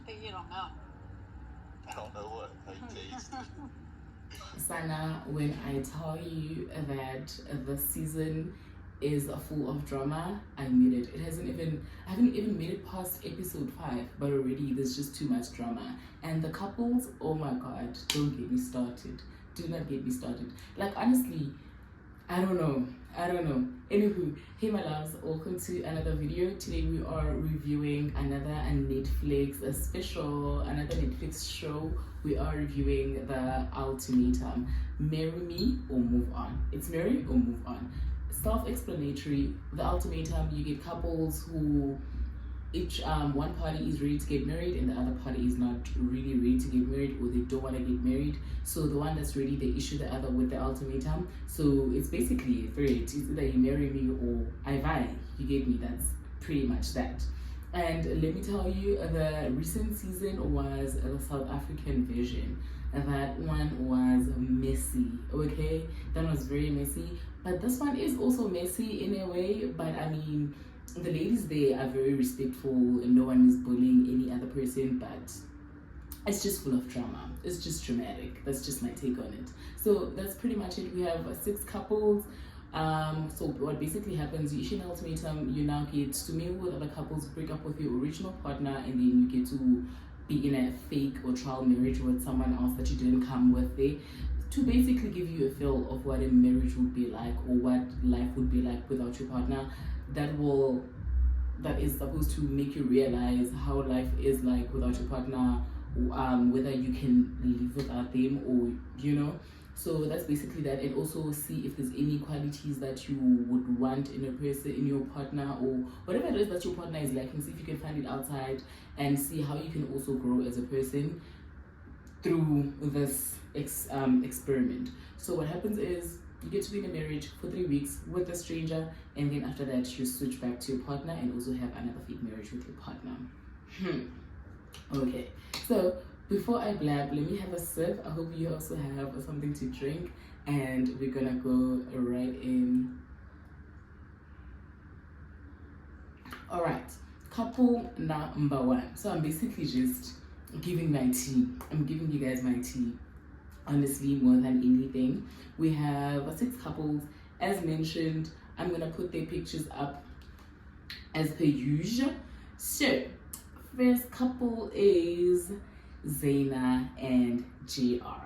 You don't know. I don't know what I taste. Sana, when I tell you that the season is full of drama, I mean it. I haven't even made it past episode 5, but already there's just too much drama. And the couples, oh my god, don't get me started. Do not get me started. Like, honestly, I don't know. Anywho, hey my loves, welcome to another video. Today we are reviewing another Netflix show. We are reviewing the Ultimatum. Marry me or move on. It's marry or move on. Self-explanatory. The Ultimatum, you get couples who each one party is ready to get married and the other party is not really ready to get married, or they don't want to get married. So the one that's ready, they issue the other with the ultimatum. So it's basically a threat. It's either you marry me or I die. You get me? That's pretty much that. And let me tell you, the recent season was the South African version. That one was messy, okay? That was very messy. But this one is also messy in a way, but I mean, the ladies there are very respectful and no one is bullying any other person, but it's just full of drama. It's just dramatic. That's just my take on it. So that's pretty much it. We have 6 couples. So what basically happens, you issue an ultimatum, you now get to mingle with other couples, break up with your original partner, and then you get to be in a fake or trial marriage with someone else that you didn't come with there, to basically give you a feel of what a marriage would be like, or what life would be like without your partner. That is supposed to make you realize how life is like without your partner, whether you can live without them, or so that's basically that. And also see if there's any qualities that you would want in a person, in your partner, or whatever it is that your partner is lacking. See if you can find it outside, and see how you can also grow as a person through this experiment. So what happens is, you get to be in a marriage for 3 weeks with a stranger, and then after that you switch back to your partner and also have another fake marriage with your partner. Okay, so before I blab, let me have a sip. I hope you also have something to drink, and we're gonna go right in. All right, couple number 1. So I'm basically just giving my tea. I'm giving you guys my tea, honestly, more than anything. We have 6 couples. As mentioned, I'm gonna put their pictures up as per usual. So first couple is Zaina and JR.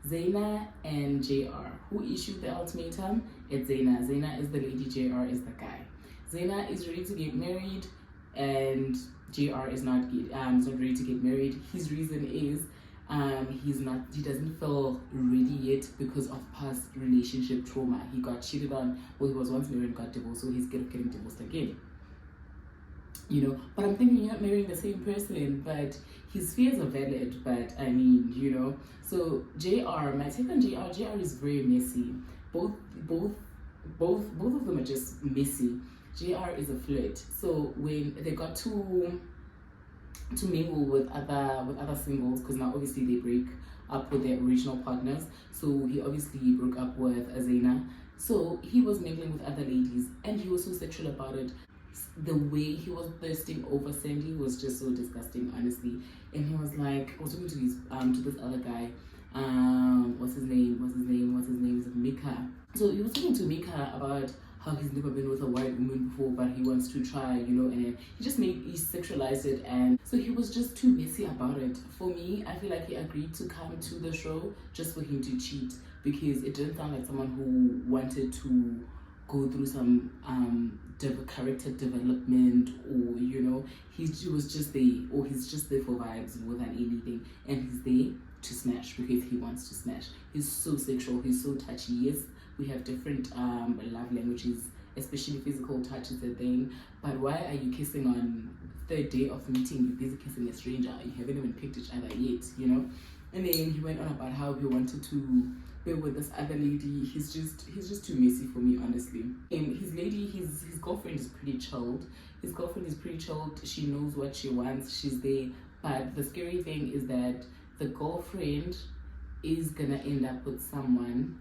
Zaina and JR. Who issued the ultimatum? It's Zaina. Zaina is the lady, JR is the guy. Zaina is ready to get married, and JR is not ready to get married. His reason is he doesn't feel ready yet because of past relationship trauma. He got cheated on, well, he was once married and got divorced, so he's scared of getting divorced again. But I'm thinking, you're not marrying the same person, but his fears are valid. But I mean, so JR, my take on JR is very messy. Both of them are just messy. JR is a flirt. So when they got to mingle with other singles, because now obviously they break up with their original partners, so he obviously broke up with Zaina. So he was mingling with other ladies, and he was so sexual about it. The way he was thirsting over Sandy was just so disgusting, honestly. And he was like, I was talking to this other guy, what's his name? It's Mika. So he was talking to Mika about how he's never been with a white woman before, but he wants to try, and he sexualized it, and so he was just too messy about it. For me, I feel like he agreed to come to the show just for him to cheat, because it didn't sound like someone who wanted to go through some character development, or he was just there, or he's just there for vibes more than anything, and he's there to smash because he wants to smash. He's so sexual, he's so touchy. Yes, we have different love languages, especially physical touch is a thing, but why are you kissing on 3rd day of meeting? You're busy kissing a stranger, you haven't even picked each other yet, And then he went on about how he wanted to be with this other lady. He's just too messy for me, honestly. His girlfriend is pretty chilled. She knows what she wants, she's there. But the scary thing is that the girlfriend is gonna end up with someone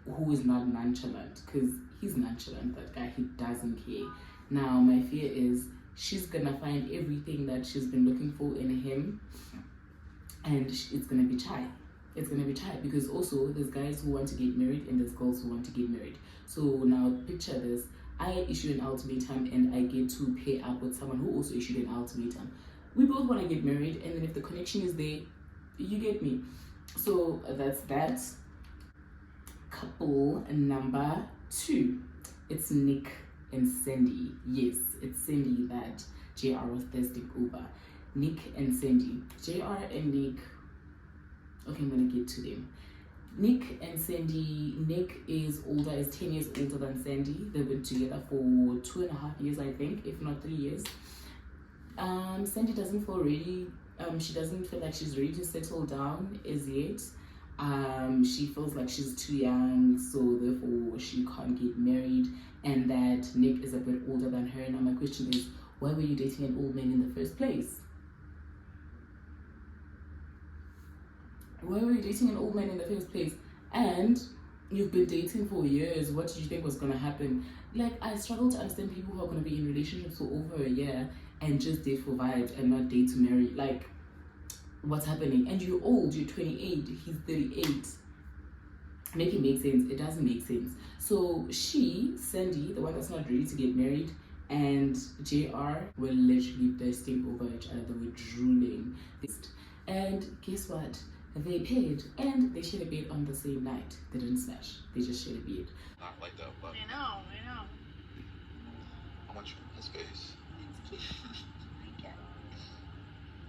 who is not nonchalant, because he's nonchalant, that guy. He doesn't care. Now my fear is she's gonna find everything that she's been looking for in him, and it's gonna be chai. It's gonna be chai, because also there's guys who want to get married and there's girls who want to get married. So now picture this: I issued an ultimatum and I get to pair up with someone who also issued an ultimatum. We both want to get married, and then if the connection is there, you get me. So that's that. Couple number 2, it's Nick and Sandy. Yes, it's Sandy that JR was thirsting over. Nick and Sandy. JR and Nick. Okay, I'm gonna get to them. Nick and Sandy. Nick is 10 years older than Sandy. They've been together for 2.5 years, I think, if not 3 years. Sandy doesn't feel ready. She doesn't feel like she's ready to settle down as yet. She feels like she's too young, so therefore she can't get married, and that Nick is a bit older than her. Now my question is, why were you dating an old man in the first place? Why were you dating an old man in the first place? And you've been dating for years. What did you think was going to happen? Like, I struggle to understand people who are going to be in relationships for over a year and just date for vibes and not date to marry. Like, what's happening? And you're old, you're 28, he's 38. Make it make sense. It doesn't make sense. So Sandy, the one that's not ready to get married, and JR were literally thirsting over each other. They were drooling. And guess what? They paid, and they shared a bed on the same night. They didn't smash. They just shared a bed. Not like that, but I know. how much space? I get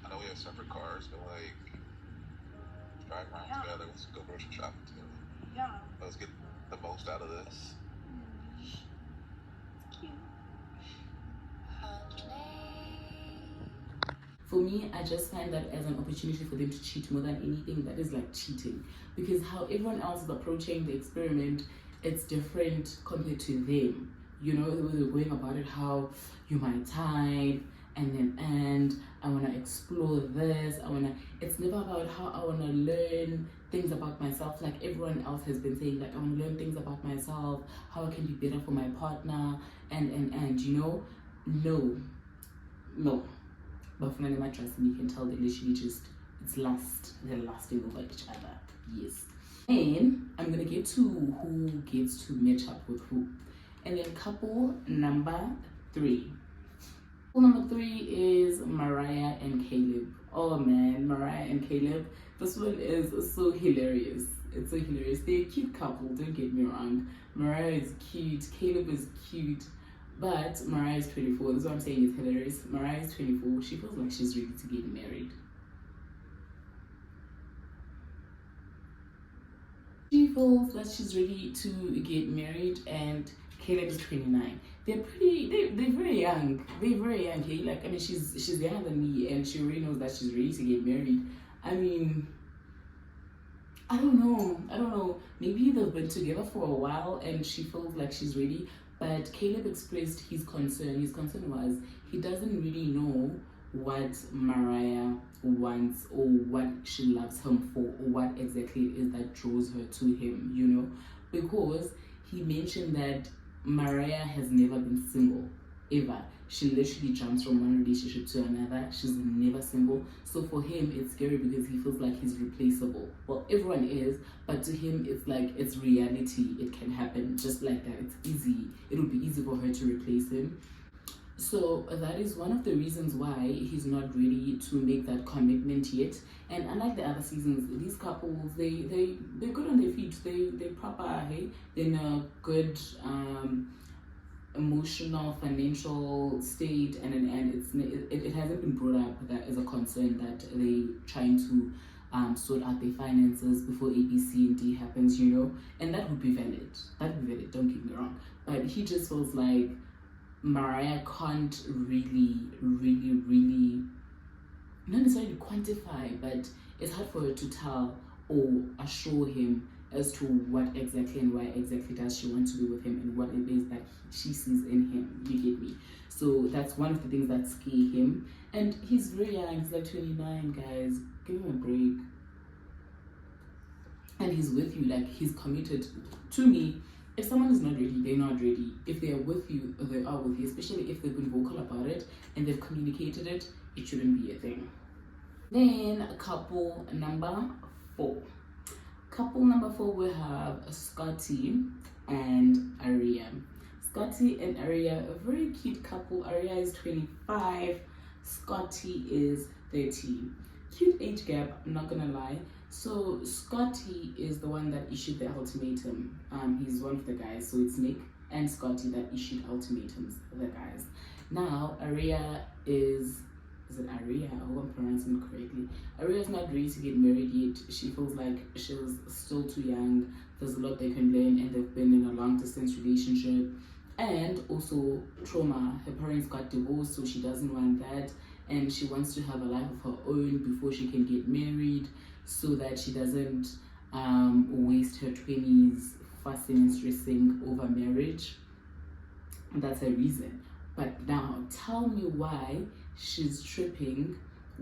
I know we have separate cars, but like drive around together, let's go grocery shopping together. Yeah. Let's get the most out of this. It's cute. For me, I just find that as an opportunity for them to cheat more than anything. That is like cheating, because how everyone else is approaching the experiment, it's different compared to them. You know, the way they're going about it, how you might type and I want to explore this. It's never about how I want to learn things about myself. Like everyone else has been saying, like, I want to learn things about myself, how I can be better for my partner, and you know, no. But for my trust, and you can tell they literally just, they're lasting over each other. Yes. And I'm gonna get to who gets to match up with who. And then couple number 3. Couple number 3 is Mariah and Caleb. Oh man, Mariah and Caleb. This one is so hilarious. It's so hilarious. They're a cute couple, don't get me wrong. Mariah is cute, Caleb is cute. But Mariah is 24. This is what I'm saying, it's hilarious. Mariah is 24. She feels like she's ready to get married. She feels that she's ready to get married, and Caleb is 29. They're very young. They're very young. Okay? Like, I mean, she's younger than me, and she already knows that she's ready to get married. I mean, I don't know. Maybe they've been together for a while and she feels like she's ready. But Caleb expressed his concern. His concern was he doesn't really know what Mariah wants or what she loves him for, or what exactly it is that draws her to him, you know? Because he mentioned that Mariah has never been single, ever. She literally jumps from one relationship to another. She's never single. So for him, it's scary because he feels like he's replaceable. Well, everyone is, but to him, it's like it's reality. It can happen just like that. It's easy. It would be easy for her to replace him. So that is one of the reasons why he's not ready to make that commitment yet. And unlike the other seasons, these couples, they're good on their feet. They're proper, hey? They're in a good emotional, financial state, and it hasn't been brought up that as a concern that they're trying to sort out their finances before A, B, C, and D happens, you know? And that would be valid. Don't get me wrong. But he just feels like Mariah can't really, not necessarily quantify, but it's hard for her to tell or assure him as to what exactly and why exactly does she want to be with him, and what it is that she sees in him. You get me? So that's one of the things that scare him. And he's very young. He's like 29, guys. Give him a break. And he's with you. Like, he's committed to me. If someone is not ready, they're not ready. If they are with you, they are with you, especially if they've been vocal about it and they've communicated it, it shouldn't be a thing. Then couple number 4. Couple number 4, we have Scotty and Aria. Scotty and Aria, a very cute couple. Aria is 25, Scotty is 30. Cute age gap, I'm not gonna lie. So Scotty is the one that issued the ultimatum. He's one of the guys, so it's Nick and Scotty that issued ultimatums, the guys. Now Aria is it Aria? I hope I'm pronouncing it correctly. Aria is not ready to get married yet. She feels like she's still too young. There's a lot they can learn, and they've been in a long distance relationship. And also trauma. Her parents got divorced, so she doesn't want that. And she wants to have a life of her own before she can get married, so that she doesn't waste her 20s fussing and stressing over marriage. And that's her reason. But now, tell me why she's tripping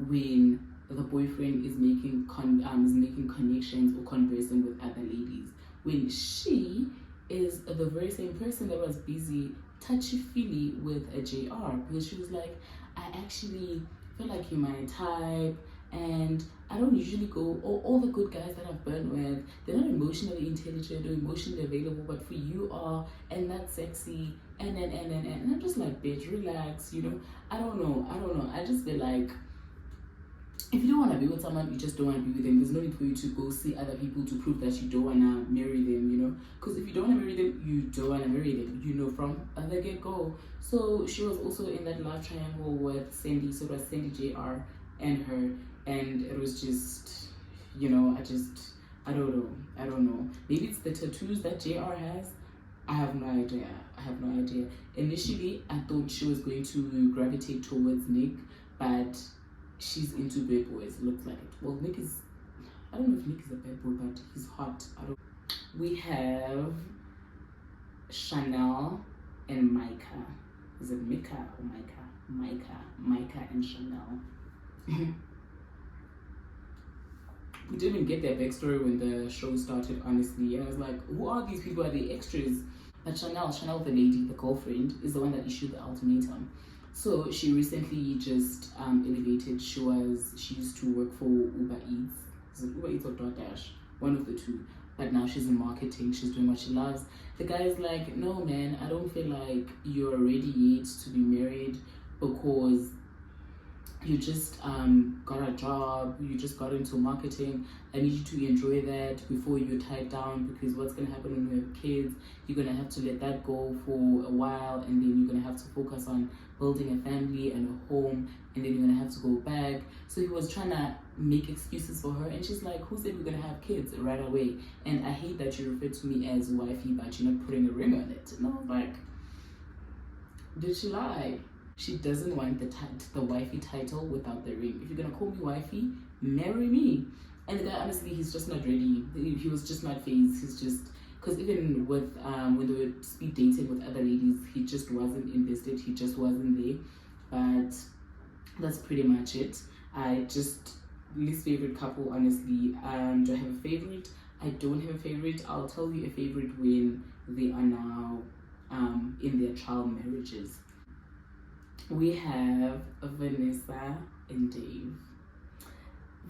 when the boyfriend is making connections or conversing with other ladies, when she is the very same person that was busy touchy-feely with a JR, because she was like, I actually feel like you're my type, and I don't usually go, all the good guys that I've been with, they're not emotionally intelligent or emotionally available, but for you are, and that's sexy, and I'm just like, bitch, relax, you know. I don't know. I just feel like, if you don't want to be with someone, you just don't want to be with them. There's no need for you to go see other people to prove that you don't want to marry them, you know. Because if you don't want to marry them, you don't want to marry them, you know, from the get-go. So she was also in that love triangle with Sandy. So it was Sandy, JR, and her. And it was just, you know, I don't know. Maybe it's the tattoos that JR has. I have no idea. Initially, I thought she was going to gravitate towards Nick, but she's into bad boys, looks like it. Well, I don't know if Nick is a bad boy, but he's hot. We have Chanel and Micah. Is it Micah or Micah? Micah and Chanel. We didn't get their backstory when the show started, honestly. And I was like, who are these people? Are they extras? But Chanel, the lady, the girlfriend, is the one that issued the ultimatum. So she recently just elevated. She used to work for Uber Eats. Is it Uber Eats or DoorDash? One of the two. But now she's in marketing. She's doing what she loves. The guy is like, no, man, I don't feel like you're ready yet to be married, because you just got a job, you just got into marketing. I need you to enjoy that before you're tied down, because what's going to happen when you have kids, you're going to have to let that go for a while, and then you're going to have to focus on building a family and a home, and then you're going to have to go back. So he was trying to make excuses for her, and she's like, who said we're going to have kids right away? And I hate that you refer to me as wifey, but you're not putting a ring on it. And I was like, did she lie? She doesn't want the wifey title without the ring. If you're gonna call me wifey, marry me. And the guy, honestly, he's just not ready. He was just not phased. He's just, because even with when they were speed dating with other ladies, he just wasn't invested. He just wasn't there. But that's pretty much it. Least favorite couple, honestly. Do I have a favorite? I don't have a favorite. I'll tell you a favorite when they are now in their child marriages. We have Vanessa and Dave.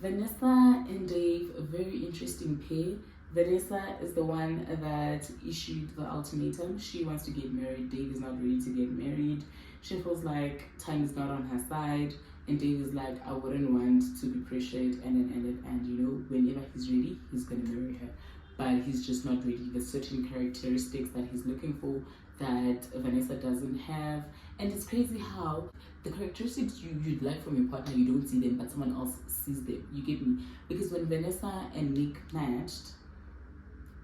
Vanessa and Dave, a very interesting pair. Vanessa is the one that issued the ultimatum. She wants to get married. Dave is not ready to get married. She feels like time is not on her side. And Dave is like, I wouldn't want to be pressured, and you know, whenever he's ready, he's gonna marry her. But he's just not ready. There's certain characteristics that he's looking for that Vanessa doesn't have. And it's crazy how the characteristics you'd like from your partner, you don't see them, but someone else sees them. You get me? Because when Vanessa and Nick matched,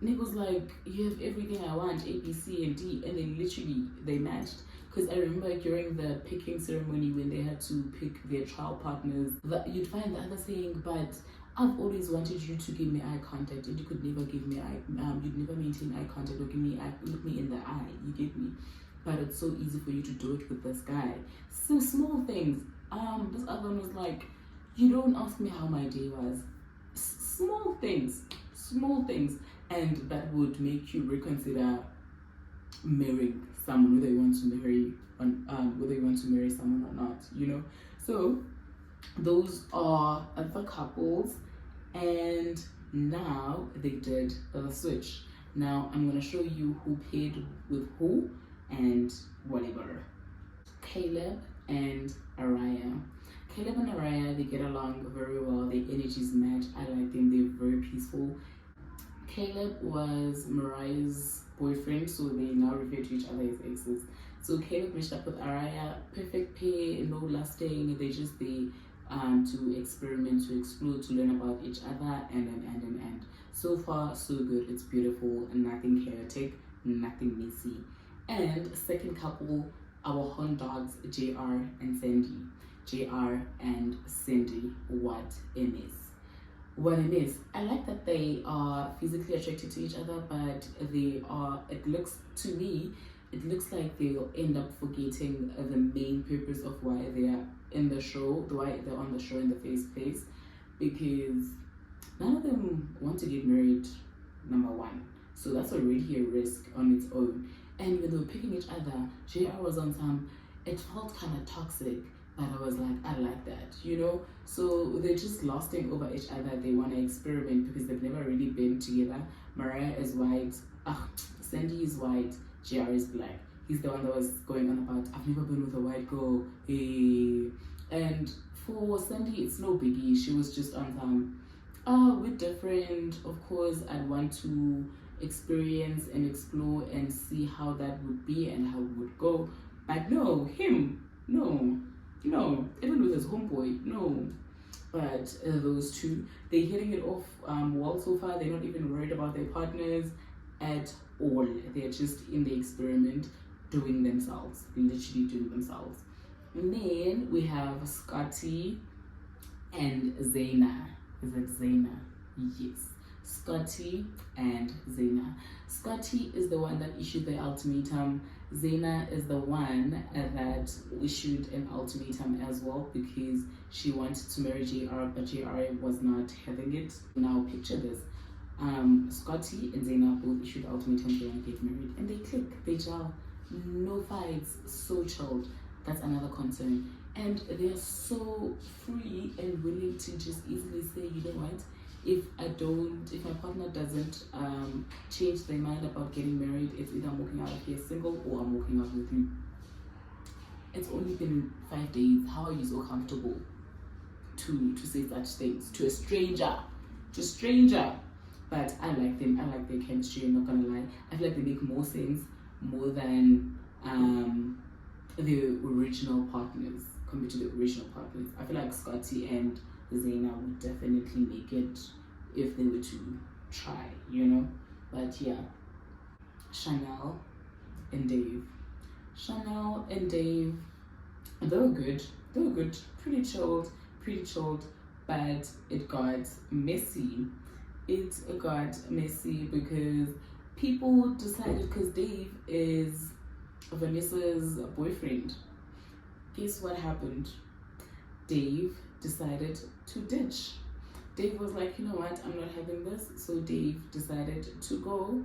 Nick was like, you have everything I want, A, B, C, and D, and then literally they matched. Because I remember during the picking ceremony when they had to pick their trial partners, you'd find the other saying, but I've always wanted you to give me eye contact, and you could never give me you'd never maintain eye contact or look me in the eye, you get me? But it's so easy for you to do it with this guy. So small things. This other one was like, you don't ask me how my day was. Small things, and that would make you reconsider marrying someone, whether you want to marry whether you want to marry someone or not, you know. So those are the couples, and now they did the switch. Now I'm gonna show you who paired with who and whatever. Caleb and Araya. Caleb and Araya, they get along very well. Their energies match. I like them. They're very peaceful. Caleb was Mariah's boyfriend, so they now refer to each other as exes. So Caleb matched up with Araya, perfect pair, no lusting. They just they to experiment, to explore, to learn about each other, and. So far, so good. It's beautiful, nothing chaotic, nothing messy. And second couple, our horn dogs, JR and Sandy. JR and Cindy, what a mess. What a mess. I like that they are physically attracted to each other, but they are, it looks to me, it looks like they'll end up forgetting the main purpose of why they are in the show, why they're on the show in the first place, because none of them want to get married, number one. So that's already a risk on its own. And when they were picking each other, JR was on some, it felt kind of toxic, but I was like, I like that, you know? So they're just lusting over each other. They want to experiment because they've never really been together. Mariah is white, Sandy is white, JR is black. He's the one that was going on about, I've never been with a white girl. And for Sandy, it's no biggie. She was just on some, we're different. Of course, I'd want to experience and explore and see how that would be and how it would go. But no, him, no, even with his homeboy, no. But those two, they're hitting it off well so far. They're not even worried about their partners at all. They're just in the experiment, doing themselves, literally doing themselves. And then we have Scotty and Zaina. Is it Zaina? Yes. Scotty and Zaina. Scotty is the one that issued the ultimatum. Zaina is the one that issued an ultimatum as well because she wanted to marry JR, but JR was not having it. Now picture this. Scotty and Zaina both issued ultimatums. They want to get married and they click, they gel. No fights, so chilled. That's another concern. And they're so free and willing to just easily say, you know what, if my partner doesn't change their mind about getting married, it's either I'm walking out of here single or I'm walking out with you. It's only been 5 days. How are you so comfortable to say such things to a stranger? But I like them. I like their chemistry. I'm not gonna lie. I feel like they make more sense more than the original partners compared to the original partners. I feel like Scotty and Zaina would definitely make it if they were to try, you know. But yeah, Chanel and Dave, they were good, pretty chilled, but it got messy. Because people decided, because Dave is Vanessa's boyfriend, guess what happened? Dave decided to ditch. Dave was like, you know what, I'm not having this. So Dave decided to go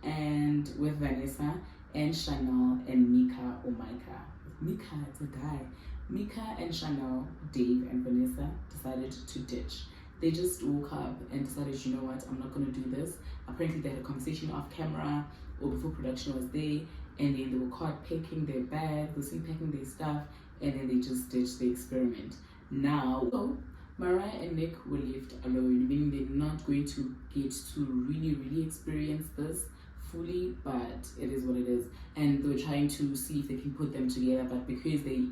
and with Vanessa and Chanel and Mika or Micah. Mika, it's a guy. Mika and Chanel, Dave and Vanessa decided to ditch. They just woke up and decided, you know what, I'm not going to do this. Apparently they had a conversation off camera or before production was there, and then they were caught packing their bags, they were seen packing their stuff, and then they just ditched the experiment. Now, so Mariah and Nick were left alone, meaning they're not going to get to really experience this fully, but it is what it is. And they were trying to see if they can put them together, but because they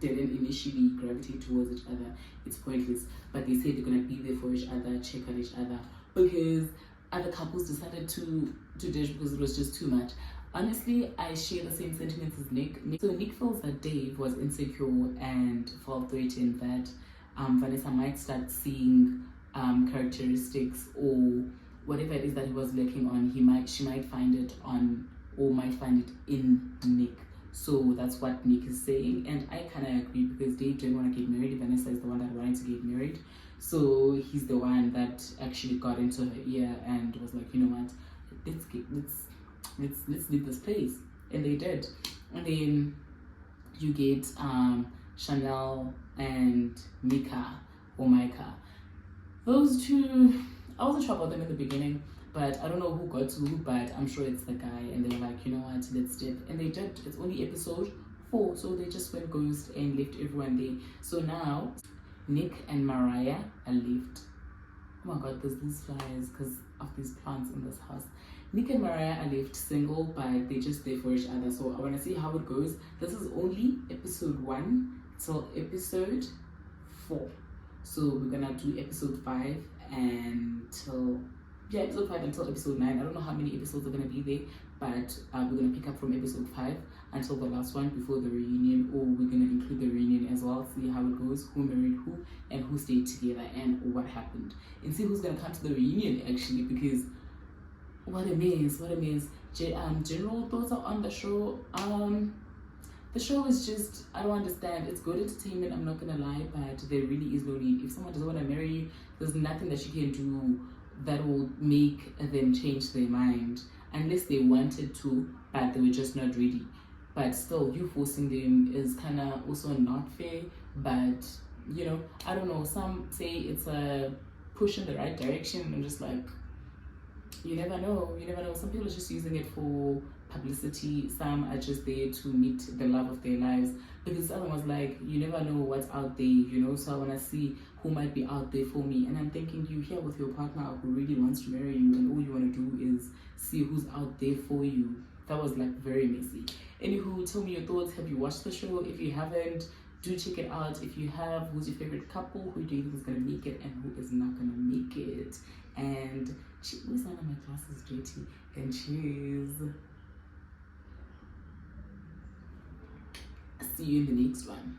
didn't initially gravitate towards each other, it's pointless. But they said they're gonna be there for each other, check on each other, because other couples decided to ditch because it was just too much. Honestly, I share the same sentiments as Nick. So Nick feels that Dave was insecure and felt threatened that Vanessa might start seeing characteristics or whatever it is that he was looking on. She might find it on, or might find it in Nick. So that's what Nick is saying, and I kind of agree because Dave didn't want to get married. Vanessa is the one that wanted to get married, so he's the one that actually got into her ear and was like, you know what, let's leave this place. and they did. And then you get Chanel and Mika or Micah. Those two, I wasn't sure about them in the beginning, but I don't know who got to who, but I'm sure it's the guy. And they were like, you know what, let's dip. And they did. It's only episode 4, so they just went ghost and left everyone there. So now, Nick and Mariah are left. Oh my god, there's these flies because of these plants in this house. Nick and Mariah are left single, but they're just there for each other. So I want to see how it goes. This is only episode 1 till episode 4. So we're gonna do episode 5 until episode 5 until episode 9. I don't know how many episodes are gonna be there, but we're gonna pick up from episode 5 until the last one before the reunion, or we're gonna include the reunion as well, see how it goes, who married who and who stayed together and what happened, and see who's gonna come to the reunion actually, because what a mess. General thoughts are on the show. The show is just, I don't understand. It's good entertainment, I'm not gonna lie, but there really is no need. If someone doesn't want to marry you, there's nothing that you can do that will make them change their mind, unless they wanted to, but they were just not ready. But still, you forcing them is kind of also not fair. But you know, I don't know. Some say it's a push in the right direction. I'm just like, you never know. Some people are just using it for publicity. Some are just there to meet the love of their lives. Because someone was like, you never know what's out there, you know. So I want to see who might be out there for me. And I'm thinking, you here with your partner who really wants to marry you, and all you want to do is see who's out there for you. That was like very messy. Anywho, tell me your thoughts. Have you watched the show? If you haven't, do check it out. If you have, who's your favorite couple? Who do you think is gonna make it and who is not gonna make it? And who's one of my glasses dirty? And cheers. See you in the next one.